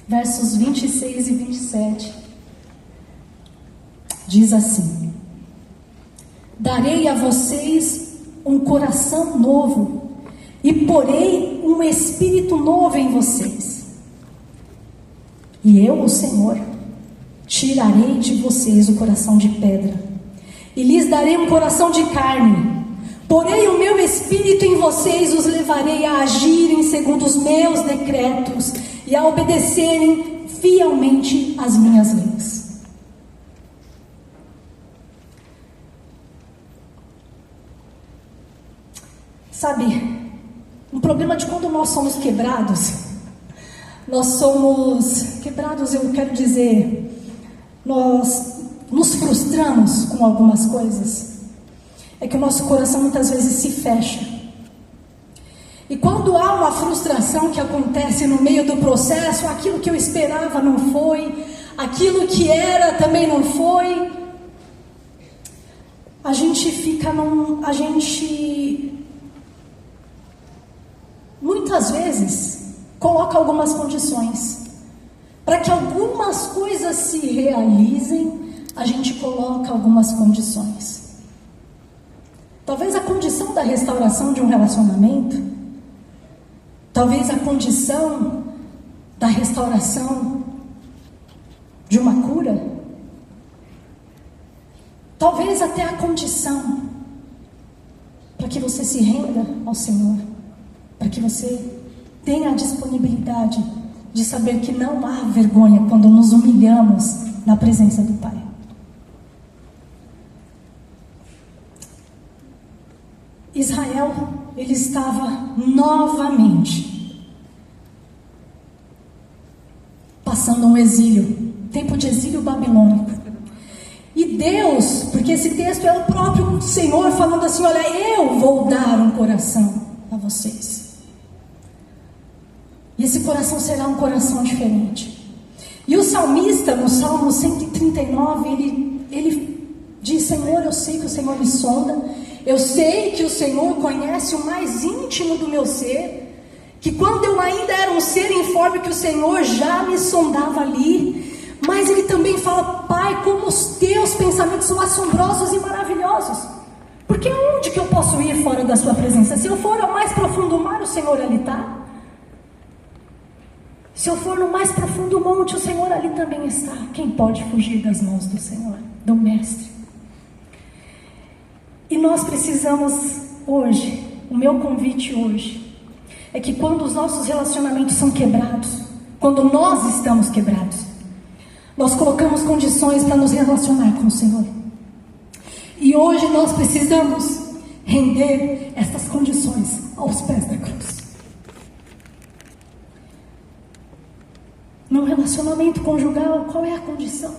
versos 26 e 27, diz assim: darei a vocês um coração novo e porei um espírito novo em vocês. E eu, o Senhor, tirarei de vocês o coração de pedra e lhes darei um coração de carne. Porei o meu espírito em vocês, os levarei a agirem segundo os meus decretos e a obedecerem fielmente as minhas leis. Sabe, um problema de quando nós somos quebrados, eu quero dizer, nós nos frustramos com algumas coisas, é que o nosso coração muitas vezes se fecha. E quando há uma frustração que acontece no meio do processo, aquilo que eu esperava não foi, aquilo que era também não foi, a gente muitas vezes coloca algumas condições. Para que algumas coisas se realizem, a gente coloca algumas condições. Talvez a condição da restauração de um relacionamento, talvez a condição da restauração de uma cura, talvez até a condição para que você se renda ao Senhor, para que você tenha a disponibilidade de saber que não há vergonha quando nos humilhamos na presença do Pai. Israel, ele estava novamente passando um exílio, tempo de exílio babilônico. E Deus, porque esse texto é o próprio Senhor falando assim: olha, eu vou dar um coração a vocês. E esse coração será um coração diferente. E o salmista, no Salmo 139, ele diz: Senhor, eu sei que o Senhor me sonda. Eu sei que o Senhor conhece o mais íntimo do meu ser, que quando eu ainda era um ser informe, que o Senhor já me sondava ali. Mas ele também fala: Pai, como os teus pensamentos são assombrosos e maravilhosos. Porque onde que eu posso ir fora da sua presença? Se eu for ao mais profundo mar, o Senhor ali está. Se eu for no mais profundo monte, o Senhor ali também está. Quem pode fugir das mãos do Senhor, do Mestre? E nós precisamos hoje, o meu convite hoje, é que quando os nossos relacionamentos são quebrados, quando nós estamos quebrados, nós colocamos condições para nos relacionar com o Senhor. E hoje nós precisamos render essas condições aos pés da cruz. Num relacionamento conjugal, qual é a condição?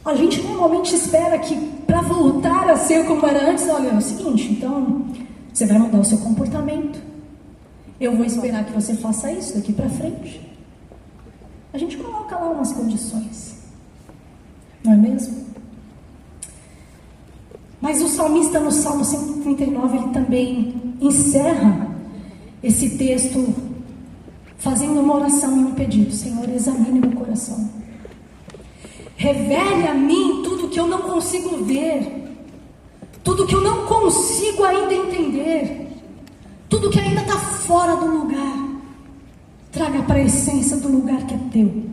A gente normalmente espera que para voltar a ser como era antes, olha, é o seguinte, então você vai mudar o seu comportamento. Eu vou esperar que você faça isso daqui para frente. A gente coloca lá umas condições, não é mesmo? Mas o salmista no Salmo 139, ele também encerra esse texto fazendo uma oração e um pedido: Senhor, examine meu coração. Revele a mim tudo que eu não consigo ver, tudo que eu não consigo ainda entender, tudo que ainda está fora do lugar. Traga para a essência do lugar que é teu.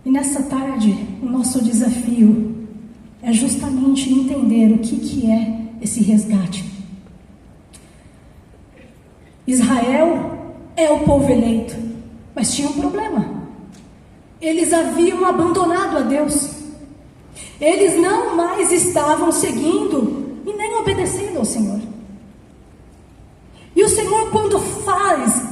E nessa tarde, o nosso desafio é justamente entender o que é esse resgate. Israel é o povo eleito, mas tinha um problema. Eles haviam abandonado a Deus. Eles não mais estavam seguindo e nem obedecendo ao Senhor. E o Senhor, quando faz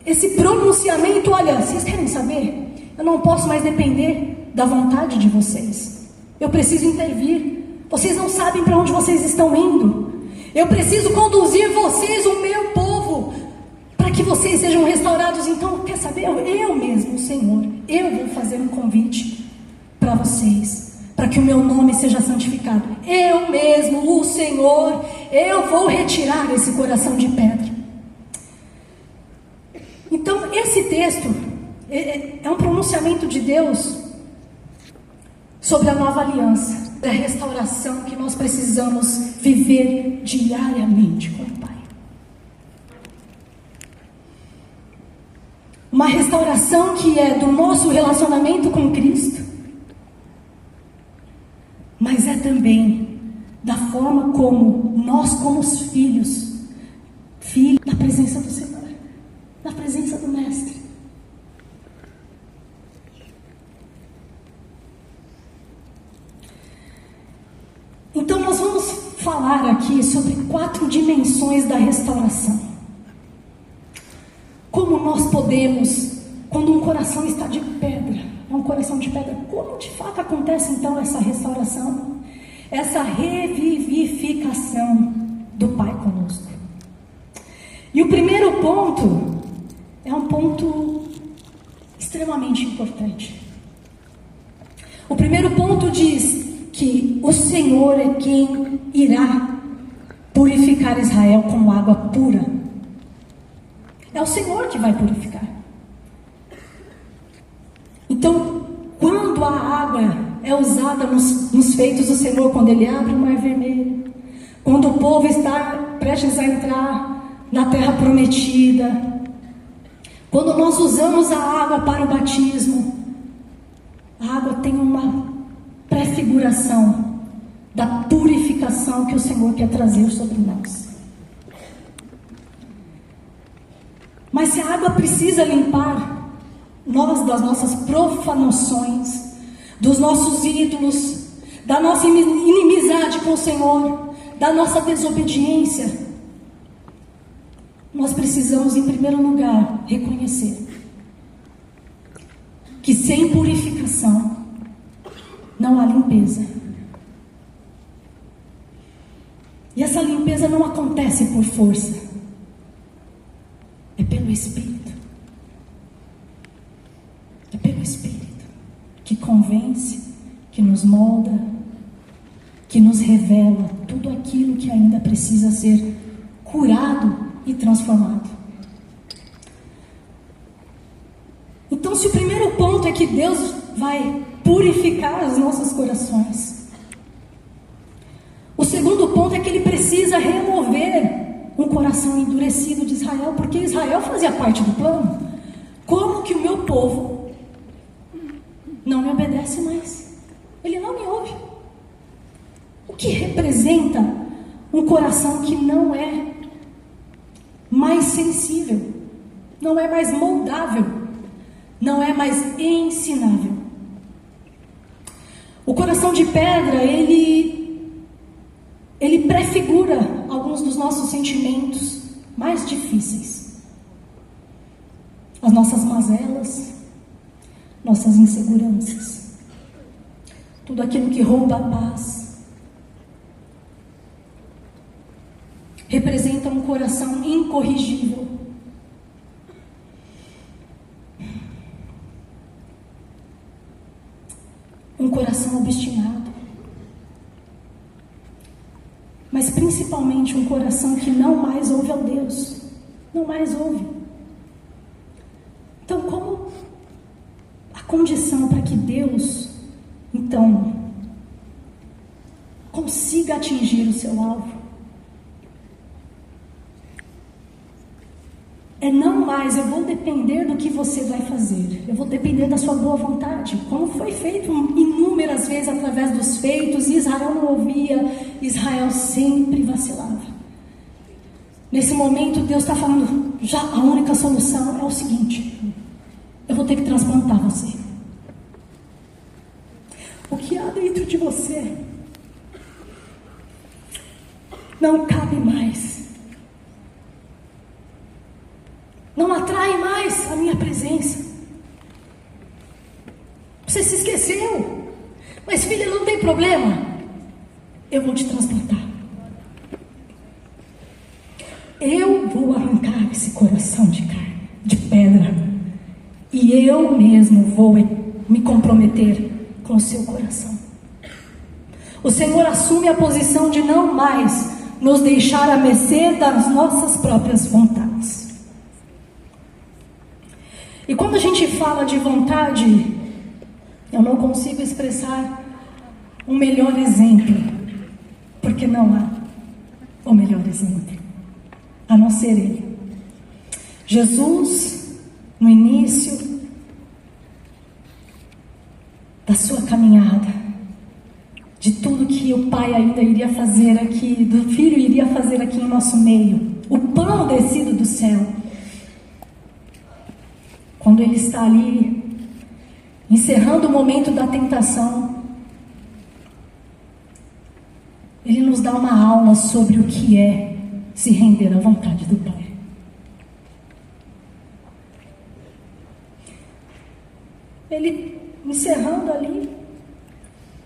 esse pronunciamento, olha, vocês querem saber? Eu não posso mais depender da vontade de vocês. Eu preciso intervir. Vocês não sabem para onde vocês estão indo. Eu preciso conduzir vocês, o meu povo, para que vocês sejam restaurados. Então, quer saber? Eu mesmo, o Senhor, eu vou fazer um convite para vocês, para que o meu nome seja santificado. Eu mesmo, o Senhor, eu vou retirar esse coração de pedra. Então, esse texto é um pronunciamento de Deus sobre a nova aliança, da restauração que nós precisamos viver diariamente com o Pai. Uma restauração que é do nosso relacionamento com Cristo, mas é também da forma como nós, como os filhos, na presença do Senhor, na presença do Mestre. Então nós vamos falar aqui sobre 4 dimensões da restauração. Como nós podemos, quando um coração está de pedra, é um coração de pedra, como de fato acontece então essa restauração, essa revivificação do Pai conosco? E o primeiro ponto é um ponto extremamente importante. O primeiro ponto diz que o Senhor é quem irá purificar Israel com água pura. É o Senhor que vai purificar. Então, quando a água é usada nos feitos do Senhor, quando Ele abre o Mar Vermelho, quando o povo está prestes a entrar na terra prometida, quando nós usamos a água para o batismo, a água tem uma prefiguração da purificação que o Senhor quer trazer sobre nós. Mas se a água precisa limpar nós das nossas profanações, dos nossos ídolos, da nossa inimizade com o Senhor, da nossa desobediência, nós precisamos, em primeiro lugar, reconhecer que sem purificação não há limpeza. E essa limpeza não acontece por força, é pelo Espírito. É pelo Espírito que convence, que nos molda, que nos revela tudo aquilo que ainda precisa ser curado e transformado. Então, se o primeiro ponto é que Deus vai purificar os nossos corações, o segundo ponto é que Ele precisa remover um coração endurecido de Israel, porque Israel fazia parte do plano. Como que o meu povo não me obedece mais? Ele não me ouve. O que representa um coração que não é mais sensível, não é mais moldável, não é mais ensinável? O coração de pedra, ele prefigura alguns dos nossos sentimentos mais difíceis. As nossas mazelas, nossas inseguranças, tudo aquilo que rouba a paz. Representa um coração incorrigível. Um coração obstinado. Mas principalmente um coração que não mais ouve a Deus. Não mais ouve. Então, como a condição para que Deus, então, consiga atingir o seu alvo? É não mais, eu vou depender do que você vai fazer. Eu vou depender da sua boa vontade. Como foi feito inúmeras vezes através dos feitos. Israel não ouvia. Israel sempre vacilava. Nesse momento Deus está falando, já a única solução é o seguinte: eu vou ter que transplantar você. O que há dentro de você não cabe mais. Não atrai mais a minha presença. Você se esqueceu. Mas filha, não tem problema. Eu vou te transplantar. Eu vou arrancar esse coração de carne, de pedra. E eu mesmo vou me comprometer com o seu coração. O Senhor assume a posição de não mais nos deixar à mercê das nossas próprias vontades. E quando a gente fala de vontade, eu não consigo expressar um melhor exemplo, porque não há o melhor exemplo, a não ser Ele. Jesus, no início da sua caminhada, de tudo que o Pai ainda iria fazer aqui, do Filho iria fazer aqui em nosso meio, o pão descido do céu, quando Ele está ali, encerrando o momento da tentação, Ele nos dá uma aula sobre o que é se render à vontade do Pai. Ele, encerrando ali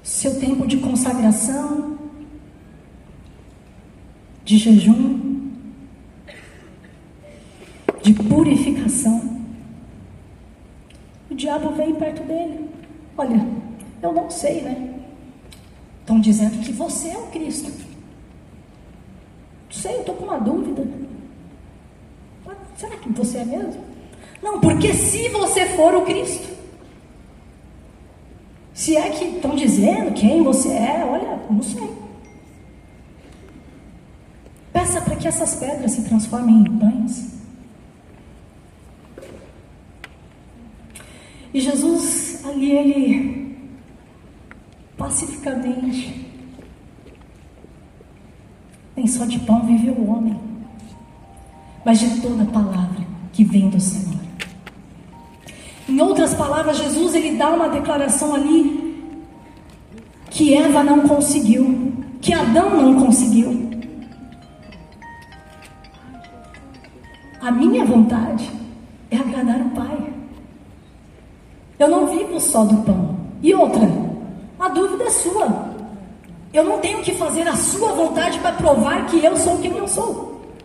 seu tempo de consagração, de jejum, de purificação, o diabo vem perto dele. Olha, eu não sei, né? Estão dizendo que você é o Cristo. Não sei, eu estou com uma dúvida. Mas será que você é mesmo? Não, porque se você for o Cristo, se é que estão dizendo quem você é, olha, não sei. Peça para que essas pedras se transformem em pães. E Jesus, ali ele, pacificamente, nem só de pão vive o homem, mas de toda palavra que vem do Senhor. Em outras palavras, Jesus ele dá uma declaração ali que Eva não conseguiu, que Adão não conseguiu. A minha vontade é agradar o Pai. Eu não vivo só do pão. E outra, a dúvida é sua. Eu não tenho que fazer a sua vontade para provar que eu sou quem eu sou.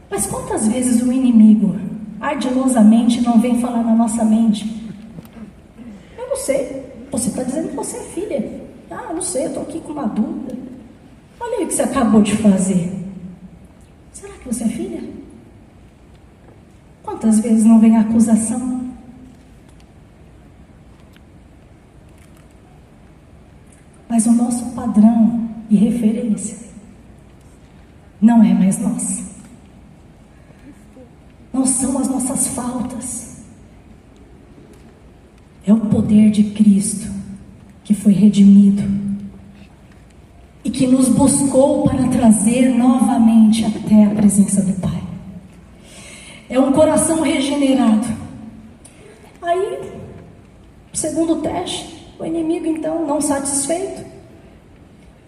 Mas quantas vezes o inimigo ardilosamente não vem falar na nossa mente? Eu não sei. Você está dizendo que você é filha. Ah, não sei, eu estou aqui com uma dúvida. Olha aí o que você acabou de fazer. Será que você é filha? Quantas vezes não vem a acusação? Mas o nosso padrão e referência não é mais nosso. Não são as nossas faltas. É o poder de Cristo que foi redimido e que nos buscou para trazer novamente até a presença do Pai. É um coração regenerado. Aí, segundo teste, o inimigo, então, não satisfeito.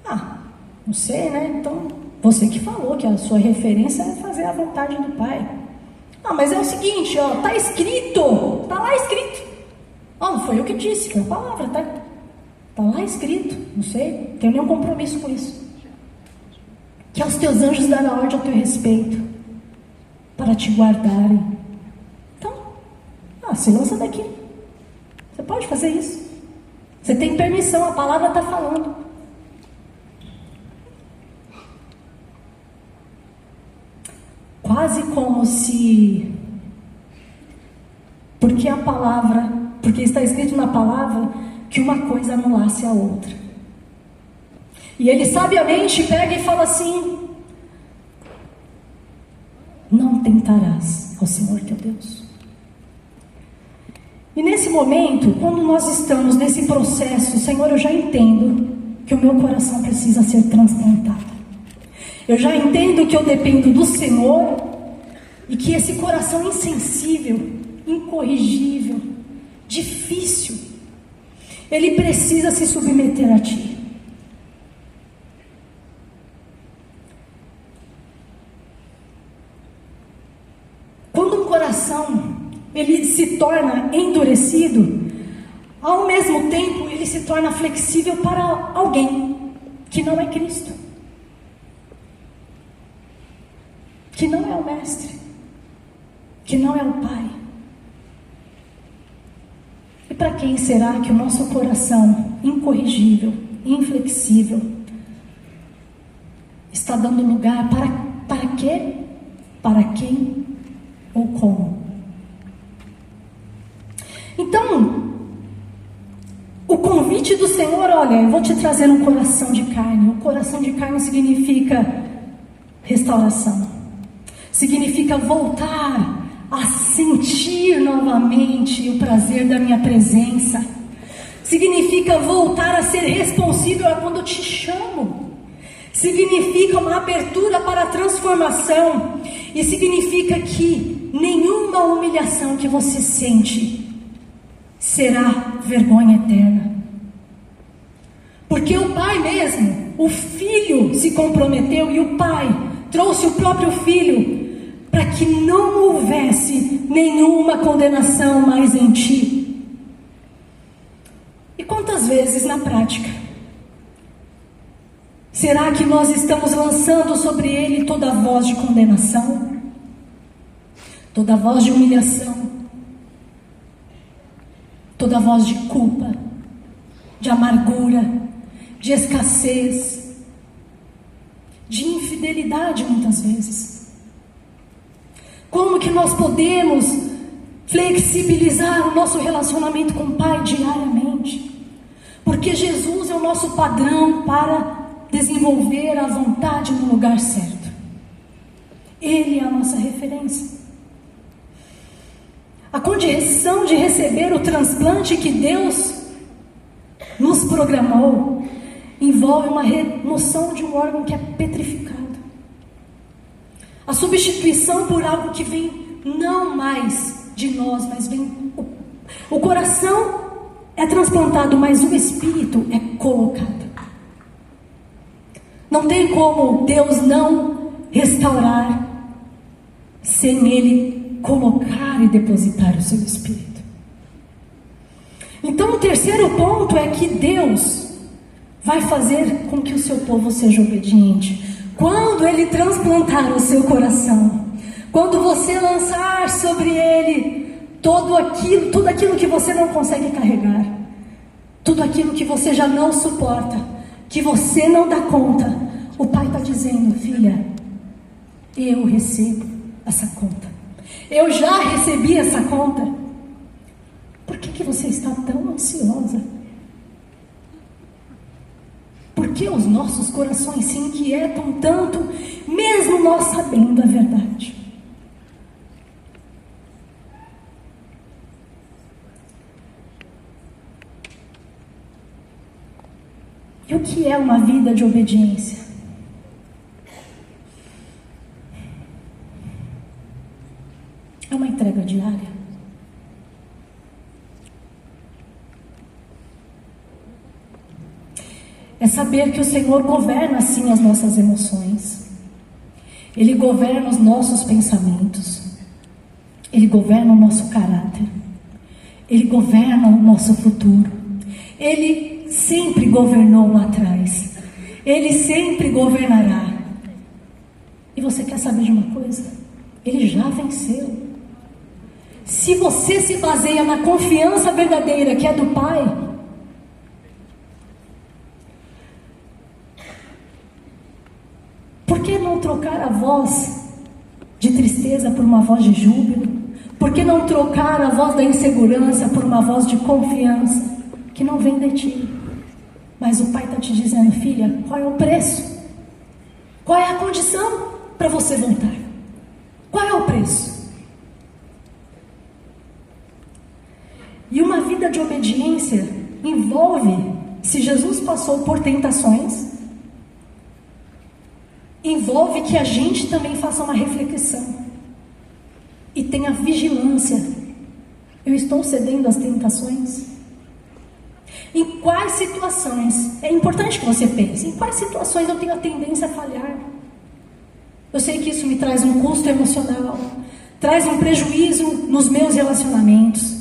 Ah, não sei, né? Então, você que falou que a sua referência é fazer a vontade do Pai. Ah, mas é o seguinte, ó, tá escrito, tá lá escrito. Ah, não foi eu que disse, foi a palavra, tá lá escrito. Não sei, não tenho nenhum compromisso com isso. Que aos teus anjos dará ordem ao teu respeito, para te guardarem. Então, se lança daqui. Você pode fazer isso. Você tem permissão, a palavra está falando. Quase como se, porque está escrito na palavra, que uma coisa anulasse a outra. E ele sabiamente pega e fala assim: não tentarás ao Senhor teu Deus. E nesse momento, quando nós estamos nesse processo, Senhor, eu já entendo que o meu coração precisa ser transplantado. Eu já entendo que eu dependo do Senhor e que esse coração insensível, incorrigível, difícil, ele precisa se submeter a Ti. Quando um coração ele se torna endurecido, ao mesmo tempo ele se torna flexível para alguém que não é Cristo, que não é o Mestre, que não é o Pai. E para quem será que o nosso coração incorrigível, inflexível, está dando lugar para quê? Para quem ou como? Então, o convite do Senhor, olha, eu vou te trazer um coração de carne. O coração de carne significa restauração. Significa voltar a sentir novamente o prazer da minha presença. Significa voltar a ser responsível a quando eu te chamo. Significa uma abertura para a transformação. E significa que nenhuma humilhação que você sente será vergonha eterna. Porque o pai mesmo, o filho se comprometeu e o pai trouxe o próprio filho para que não houvesse nenhuma condenação mais em ti. E quantas vezes na prática será que nós estamos lançando sobre ele toda a voz de condenação, toda a voz de humilhação, toda a voz de culpa, de amargura, de escassez, de infidelidade muitas vezes? Como que nós podemos flexibilizar o nosso relacionamento com o Pai diariamente? Porque Jesus é o nosso padrão para desenvolver a vontade no lugar certo. Ele é a nossa referência. A condição de receber o transplante que Deus nos programou envolve uma remoção de um órgão que é petrificado. A substituição por algo que vem não mais de nós, mas vem... O coração é transplantado, mas o espírito é colocado. Não tem como Deus não restaurar sem Ele colocar e depositar o seu espírito. Então o terceiro ponto é que Deus vai fazer com que o seu povo seja obediente. Quando Ele transplantar o seu coração, quando você lançar sobre Ele tudo aquilo que você não consegue carregar, tudo aquilo que você já não suporta, que você não dá conta, o Pai está dizendo: filha, eu recebo essa conta. Eu já recebi essa conta. Por que você está tão ansiosa? Por que os nossos corações se inquietam tanto, mesmo nós sabendo a verdade? E o que é uma vida de obediência? É uma entrega diária. É saber que o Senhor governa sim as nossas emoções. Ele governa os nossos pensamentos. Ele governa o nosso caráter. Ele governa o nosso futuro. Ele sempre governou lá atrás. Ele sempre governará. E você quer saber de uma coisa? Ele já venceu. Se você se baseia na confiança verdadeira que é do Pai, por que não trocar a voz de tristeza por uma voz de júbilo? Por que não trocar a voz da insegurança por uma voz de confiança que não vem de ti? Mas o Pai está te dizendo: filha, qual é o preço? Qual é a condição para você voltar? Qual é o preço? E uma vida de obediência envolve, se Jesus passou por tentações, envolve que a gente também faça uma reflexão e tenha vigilância. Eu estou cedendo às tentações? Em quais situações, é importante que você pense, em quais situações eu tenho a tendência a falhar? Eu sei que isso me traz um custo emocional, traz um prejuízo nos meus relacionamentos,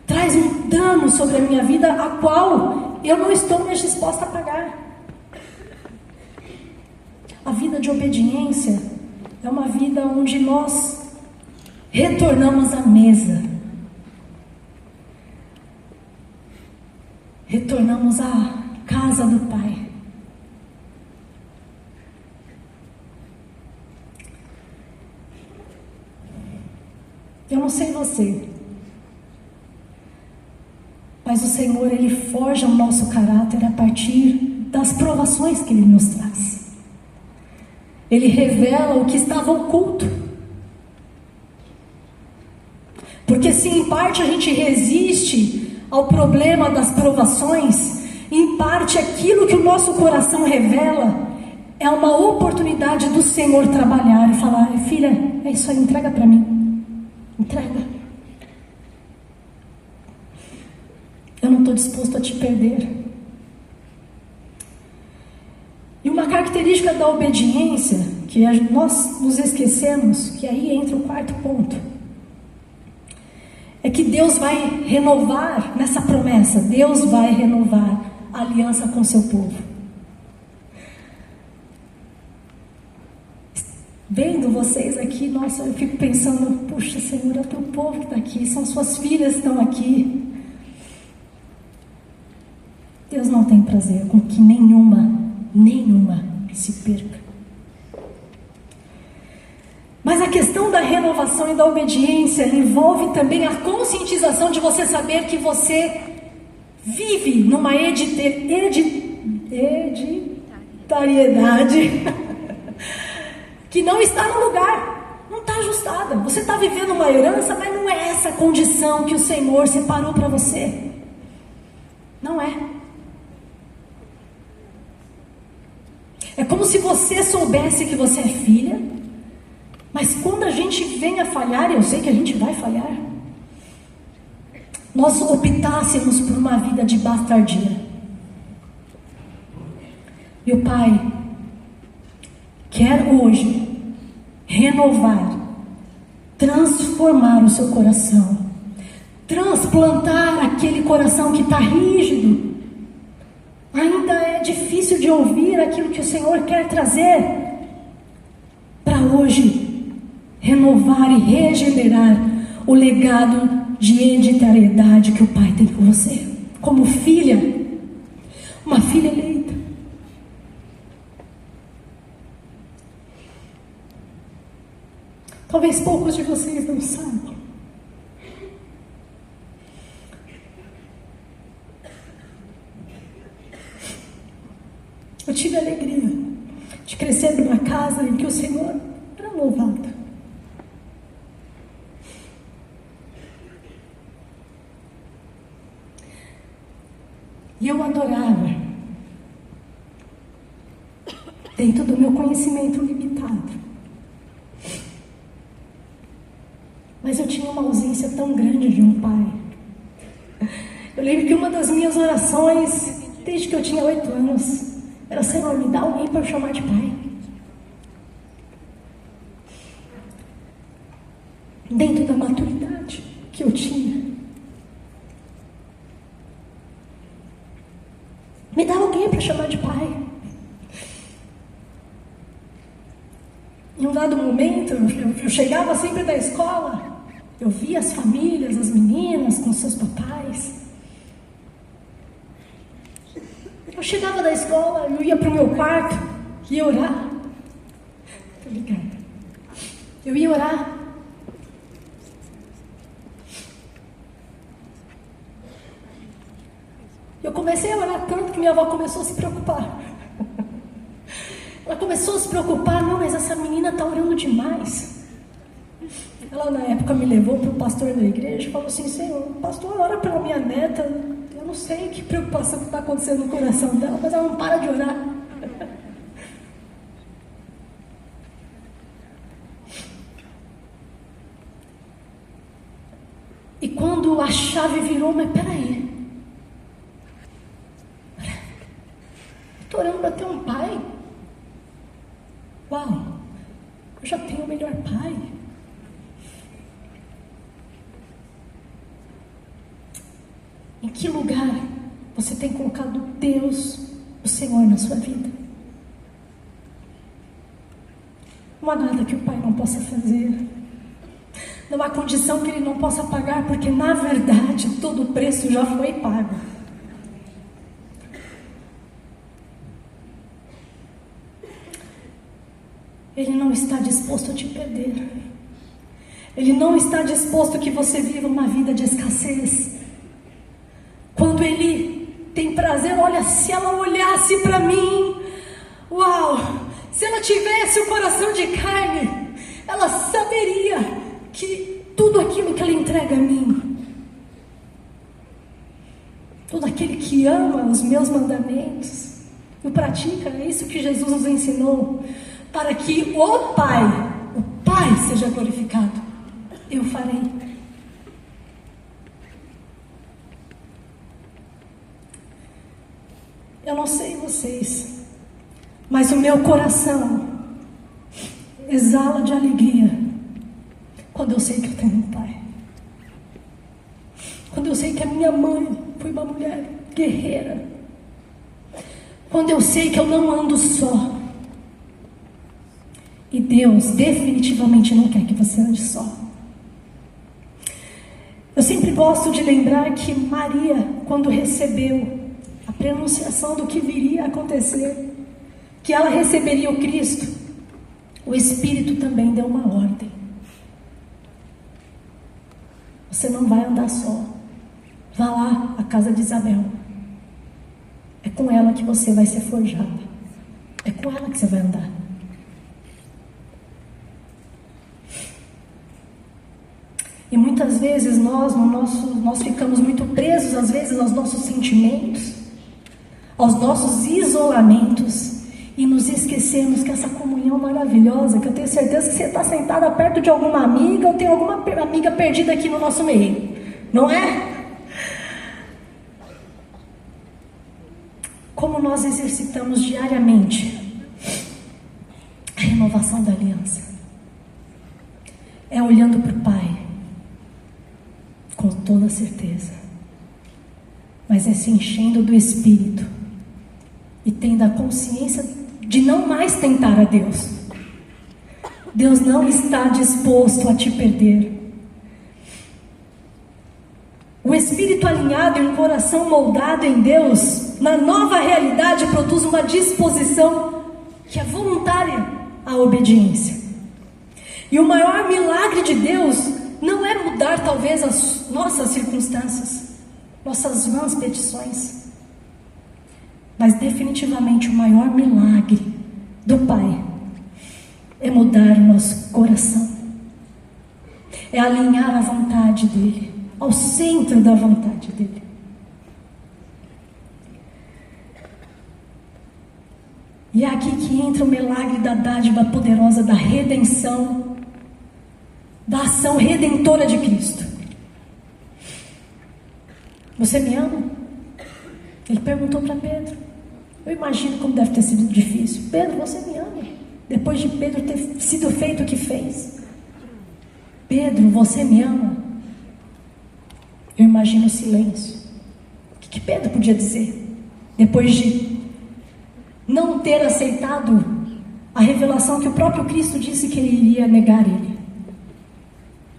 traz um dano sobre a minha vida, a qual eu não estou mais disposta a pagar. A vida de obediência é uma vida onde nós retornamos à mesa, retornamos à casa do Pai. Eu não sei você, Mas o Senhor, Ele forja o nosso caráter a partir das provações que Ele nos traz. Ele revela o que estava oculto. Porque se em parte a gente resiste ao problema das provações, em parte aquilo que o nosso coração revela é uma oportunidade do Senhor trabalhar e falar: filha, é isso aí, entrega para mim. Entrega. Eu não estou disposto a te perder. E uma característica da obediência, que nós nos esquecemos, que aí entra o quarto ponto, é que Deus vai renovar, nessa promessa, Deus vai renovar a aliança com seu povo. Vendo vocês aqui, nossa, eu fico pensando: puxa, Senhor, é o teu povo que está aqui, são suas filhas que estão aqui. Deus não tem prazer com que nenhuma se perca. Mas a questão da renovação e da obediência envolve também a conscientização de você saber que você vive numa hereditariedade que não está no lugar, não está ajustada. Você está vivendo uma herança, mas não é essa a condição que o Senhor separou para você. Não é. É como se você soubesse que você é filha, mas quando a gente vem a falhar, e eu sei que a gente vai falhar, nós optássemos por uma vida de bastardia. E o Pai quer hoje renovar, transformar o seu coração, transplantar aquele coração que está rígido. Ainda é difícil de ouvir aquilo que o Senhor quer trazer, para hoje renovar e regenerar o legado de hereditariedade que o Pai tem com você, como filha, uma filha eleita. Talvez poucos de vocês não saibam. Eu tive a alegria de crescer numa casa em que o Senhor era louvado. E eu adorava, dentro do meu conhecimento limitado. Mas eu tinha uma ausência tão grande de um pai. Eu lembro que uma das minhas orações, desde que eu tinha 8 anos, era: Senhor, me dá alguém para eu chamar de pai. Dentro da maturidade que eu tinha, me dá alguém para chamar de pai. Em um dado momento, eu chegava sempre da escola, eu via as famílias, as meninas com seus papais. Eu chegava da escola, eu ia para o meu quarto, ia orar. Obrigada. Eu ia orar. Eu comecei a orar tanto que minha avó começou a se preocupar. Ela começou a se preocupar: não, mas essa menina está orando demais. Ela na época me levou para o pastor da igreja e falou assim: Senhor, pastor, ora pela minha neta. Eu não sei que preocupação que está acontecendo no coração dela, mas ela não para de orar. E quando a chave virou: mas peraí, estou orando para ter um pai. Uau, eu já tenho o melhor pai. Em que lugar você tem colocado Deus, o Senhor, na sua vida? Não há nada que o Pai não possa fazer. Não há condição que Ele não possa pagar, porque na verdade todo o preço já foi pago. Ele não está disposto a te perder. Ele não está disposto a que você viva uma vida de escassez. Quando quanto Ele tem prazer. Olha, se ela olhasse para mim, uau, se ela tivesse o coração de carne, ela saberia que tudo aquilo que Ele entrega a mim, todo aquele que ama os meus mandamentos e o pratica, é isso que Jesus nos ensinou, para que o Pai seja glorificado, eu farei. Eu não sei vocês, mas o meu coração exala de alegria quando eu sei que eu tenho um Pai. Quando eu sei que a minha mãe foi uma mulher guerreira. Quando eu sei que eu não ando só. E Deus definitivamente não quer que você ande só. Eu sempre gosto de lembrar que Maria, quando recebeu a prenunciação do que viria a acontecer, que ela receberia o Cristo, o Espírito também deu uma ordem. Você não vai andar só. Vá lá à casa de Isabel. É com ela que você vai ser forjado. É com ela que você vai andar. E muitas vezes nós ficamos muito presos, às vezes, aos nossos sentimentos, aos nossos isolamentos, e nos esquecemos que essa comunhão maravilhosa, que eu tenho certeza que você está sentada perto de alguma amiga, ou tem alguma amiga perdida aqui no nosso meio, não é? Como nós exercitamos diariamente a renovação da aliança? É olhando para o Pai, com toda certeza, mas é se enchendo do Espírito e tendo a consciência de não mais tentar a Deus. Deus não está disposto a te perder. O espírito alinhado e um coração moldado em Deus, na nova realidade, produz uma disposição que é voluntária à obediência. E o maior milagre de Deus não é mudar talvez as nossas circunstâncias, nossas vãs petições, mas definitivamente o maior milagre do Pai é mudar o nosso coração, é alinhar a vontade dEle, ao centro da vontade dEle. E é aqui que entra o milagre da dádiva poderosa da redenção, da ação redentora de Cristo. Você me ama? Ele perguntou para Pedro. Eu imagino como deve ter sido difícil. Pedro, você me ama? Depois de Pedro ter sido feito o que fez. Pedro, você me ama? Eu imagino o silêncio. O que Pedro podia dizer? Depois de não ter aceitado a revelação que o próprio Cristo disse que ele iria negar ele.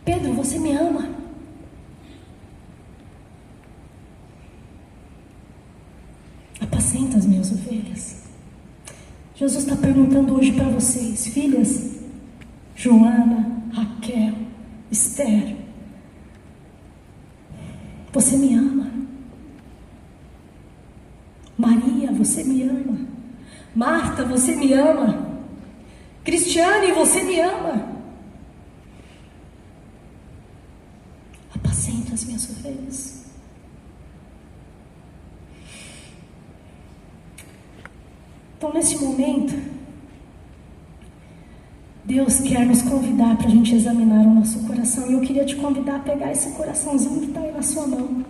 Pedro, você me ama? Apacenta as minhas ovelhas. Jesus está perguntando hoje para vocês, filhas, Joana, Raquel, Esther, você me ama? Maria, você me ama? Marta, você me ama? Cristiane, você me ama? Apacenta as minhas ovelhas. Então, nesse momento, Deus quer nos convidar para a gente examinar o nosso coração. E eu queria te convidar a pegar esse coraçãozinho que está aí na sua mão.